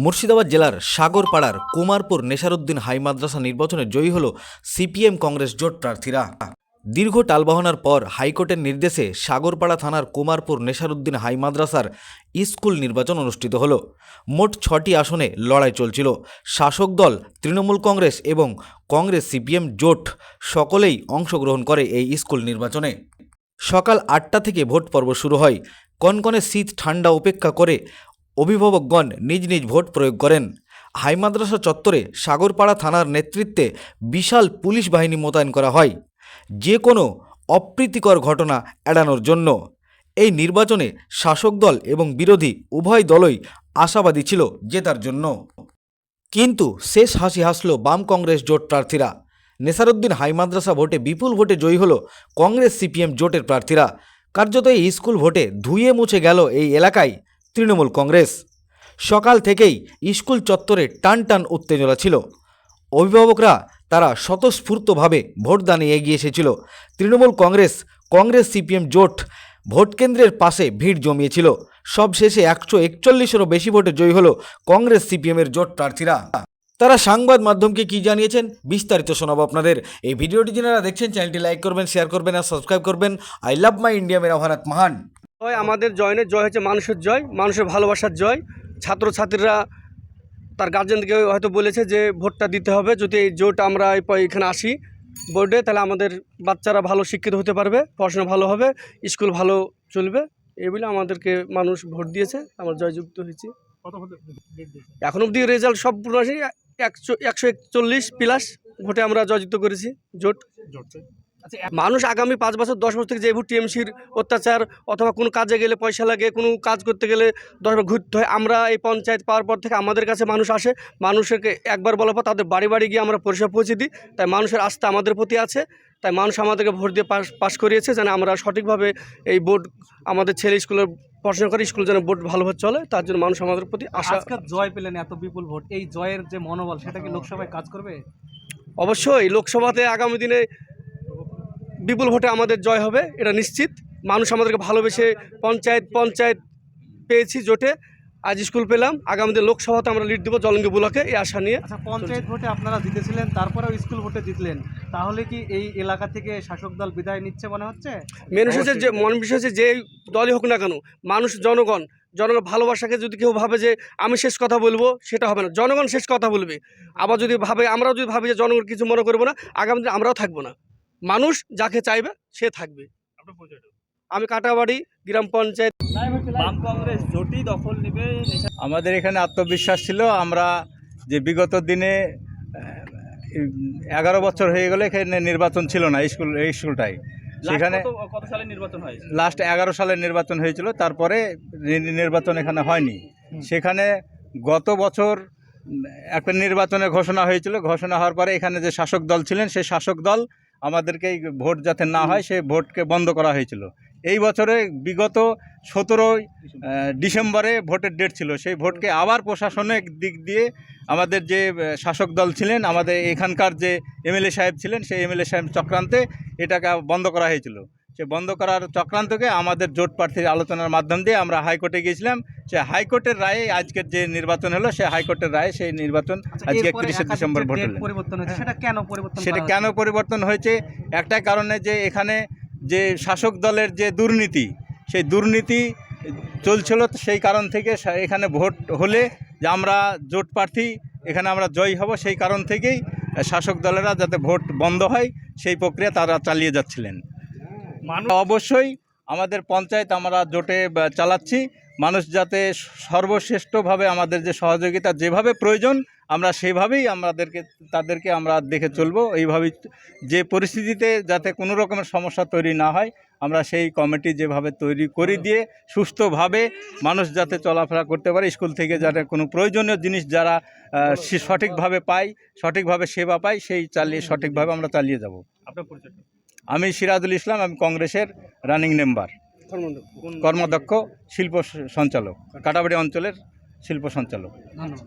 মুর্শিদাবাদ জেলার সাগরপাড়ার কুমারপুর নেসারউদ্দিন হাই মাদ্রাসা নির্বাচনে জয়ী হল সিপিএম কংগ্রেস জোট প্রার্থীরা। দীর্ঘ টালবাহনার পর হাইকোর্টের নির্দেশে সাগরপাড়া থানার কুমারপুর নেসারউদ্দিন হাই মাদ্রাসার স্কুল নির্বাচন অনুষ্ঠিত হল। মোট 6টি আসনে লড়াই চলছিল। শাসক দল তৃণমূল কংগ্রেস এবং কংগ্রেস সিপিএম জোট সকলেই অংশগ্রহণ করে এই স্কুল নির্বাচনে। সকাল 8টা থেকে ভোট পর্ব শুরু হয়। কনকনে শীত ঠান্ডা উপেক্ষা করে অভিভাবকগণ নিজ নিজ ভোট প্রয়োগ করেন। হাই মাদ্রাসা চত্বরে সাগরপাড়া থানার নেতৃত্বে বিশাল পুলিশ বাহিনী মোতায়েন করা হয় যে কোনো অপ্রীতিকর ঘটনা এড়ানোর জন্য। এই নির্বাচনে শাসক দল এবং বিরোধী উভয় দলই আশাবাদী ছিল জেতার জন্য, কিন্তু শেষ হাসি হাসল বাম কংগ্রেস জোট প্রার্থীরা। নেসারউদ্দিন হাই মাদ্রাসা ভোটে বিপুল ভোটে জয়ী হল কংগ্রেস সিপিএম জোটের প্রার্থীরা। কার্যত এই স্কুল ভোটে ধুয়ে মুছে গেল এই এলাকায় তৃণমূল কংগ্রেস। সকাল থেকেই স্কুল চত্বরে টান টান উত্তেজনা ছিল। অভিভাবকরা তারা স্বতঃস্ফূর্তভাবে ভোটদানে এগিয়ে এসেছিল। তৃণমূল কংগ্রেস সিপিএম জোট ভোটকেন্দ্রের পাশে ভিড় জমিয়েছিল। সবশেষে 141-এরও বেশি ভোটে জয়ী হল কংগ্রেস সিপিএমের জোট প্রার্থীরা। তারা সংবাদ মাধ্যমকে কি জানিয়েছেন বিস্তারিত শোনাবো আপনাদের। এই ভিডিওটি যারা দেখছেন চ্যানেলটি লাইক করবেন, শেয়ার করবেন আর সাবস্ক্রাইব করবেন। আই লাভ মাই ইন্ডিয়া, মেরা ভারত মহান। আমাদের জয়ের জয় হচ্ছে মানুষের জয়, মানুষের ভালোবাসার জয়। ছাত্রছাত্রীরা তার গার্জেনকে হয়তো বলেছে যে ভোটটা দিতে হবে। যদি এই জোট আমরা এখানে আসি বোর্ডে, তাহলে আমাদের বাচ্চারা ভালো শিক্ষিত হতে পারবে, পড়াশোনা ভালো হবে, স্কুল ভালো চলবে। এই বলে আমাদেরকে মানুষ ভোট দিয়েছে, আমরা জয়যুক্ত হয়েছি। এখন অবধি রেজাল্ট সব পুরো আসি 141+ ভোটে আমরা জয়যুক্ত করেছি জোট। মানুষ আগামী 5 বছর 10 বছর থেকে যে ভোট টিএমসির অত্যাচার অথবা কোনো কাজে গেলে পয়সা লাগে, কোনো কাজ করতে গেলে 10 বার ঘুরতে হয়। আমরা এই পঞ্চায়েত পাওয়ার পর থেকে আমাদের কাছে মানুষ আসে, মানুষকে একবার বলার পর তাদের বাড়ি বাড়ি গিয়ে আমরা পরিষেবা পৌঁছে দিই। তাই মানুষের আস্থা আমাদের প্রতি আছে, তাই মানুষ আমাদেরকে ভোট দিয়ে পাশ করিয়েছে যেন আমরা সঠিকভাবে এই বোর্ড আমাদের ছেলে স্কুলের পড়াশোনা করে স্কুল যেন বোর্ড ভালোভাবে চলে, তার জন্য মানুষ আমাদের প্রতি আশা। জয় পেলেন এত বিপুল ভোট, এই জয়ের যে মনোবল সেটা কি লোকসভায় কাজ করবে? অবশ্যই লোকসভাতে আগামী দিনে বিপুল ভোটে আমাদের জয় হবে, এটা নিশ্চিত। মানুষ আমাদেরকে ভালোবেসে পঞ্চায়েত পেয়েছি জোটে, আজ স্কুল পেলাম, আগামী দিনে লোকসভাতে আমরা লিড দেবো জলঙ্গি ব্লকে, এই আশা নিয়ে। আচ্ছা, পঞ্চায়েত ভোটে আপনারা জিতেছিলেন, তারপরেও স্কুল ভোটে জিতলেন, তাহলে কি এই এলাকা থেকে শাসক দল বিদায় নিচ্ছে মনে হচ্ছে? মেন বিষয় যে বিষয় হচ্ছে যে দলই হোক না কেন, মানুষ জনগণ ভালোবাসাকে যদি কেউ ভাবে যে আমি শেষ কথা বলবো, সেটা হবে না। জনগণ শেষ কথা বলবে। আবার যদি আমরাও যদি ভাবি যে জনগণ কিছু মনে করবো না, আগামী দিনে আমরাও থাকবো না। মানুষ যাকে চাইবে সে থাকবে। আমি কাটাবাড়ি গ্রাম পঞ্চায়েত। বাম কংগ্রেস জোটই দখল নেবে। আমাদের এখানে আত্মবিশ্বাস ছিল। আমরা যে বিগত দিনে 11 বছর হয়ে গেলে এখানে নির্বাচন ছিল না এই স্কুলটাই। সেখানে কত সালে নির্বাচন হয়? লাস্ট 11 সালে নির্বাচন হয়েছিল, তারপরে নির্বাচন এখানে হয়নি। সেখানে গত বছর একটা নির্বাচনের ঘোষণা হয়েছিল। ঘোষণা হওয়ার পরে এখানে যে শাসক দল ছিলেন, সেই শাসক দল আমাদেরকে ভোট যাতে না হয় সেই ভোটকে বন্ধ করা হয়েছিল। এই বছরে বিগত 17 ডিসেম্বরে ভোটের ডেট ছিল। সেই ভোটকে আবার প্রশাসনিক দিক দিয়ে আমাদের যে শাসক দল ছিলেন, আমাদের এখানকার যে এমএলএ সাহেব ছিলেন, সেই এমএলএ সাহেব চক্রান্তে এটাকে বন্ধ করা হয়েছিল। সে বন্ধ করার চক্রান্তকে আমাদের জোট প্রার্থীর আলোচনার মাধ্যম দিয়ে আমরা হাইকোর্টে গিয়েছিলাম। সে হাইকোর্টের রায়ে আজকের যে নির্বাচন হলো, সে হাইকোর্টের রায়ে সেই নির্বাচন আজকে 31 ডিসেম্বর ভোট হলো। সেটা কেন পরিবর্তন হয়েছে? একটাই কারণে, যে এখানে যে শাসক দলের যে দুর্নীতি, সেই দুর্নীতি চলছিল। সেই কারণ থেকে এখানে ভোট হলে যে আমরা জোট প্রার্থী এখানে আমরা জয়ী হব, সেই কারণ থেকেই শাসক দলেরা যাতে ভোট বন্ধ হয় সেই প্রক্রিয়া তারা চালিয়ে যাচ্ছিলেন। অবশ্যই আমাদের পঞ্চায়েত আমরা জোটে চালাচ্ছি। মানুষ যাতে সর্বশ্রেষ্ঠভাবে আমাদের যে সহযোগিতা যেভাবে প্রয়োজন, আমরা সেভাবেই তাদেরকে আমরা দেখে চলবো। এইভাবেই যে পরিস্থিতিতে যাতে কোনো রকমের সমস্যা তৈরি না হয়, আমরা সেই কমিটি যেভাবে তৈরি করে দিয়ে সুস্থভাবে মানুষ যাতে চলাফেরা করতে পারে, স্কুল থেকে যাতে কোনো প্রয়োজনীয় জিনিস যারা সঠিকভাবে পায়, সঠিকভাবে সেবা পায়, সেই সঠিকভাবে আমরা চালিয়ে যাব। আপনার পরিচয়? আমি সিরাজুল ইসলাম, আমি কংগ্রেসের রানিং মেম্বার, কর্মদক্ষ শিল্প সঞ্চালক, কাটাবাড়ি অঞ্চলের শিল্প সঞ্চালক। ধন্যবাদ।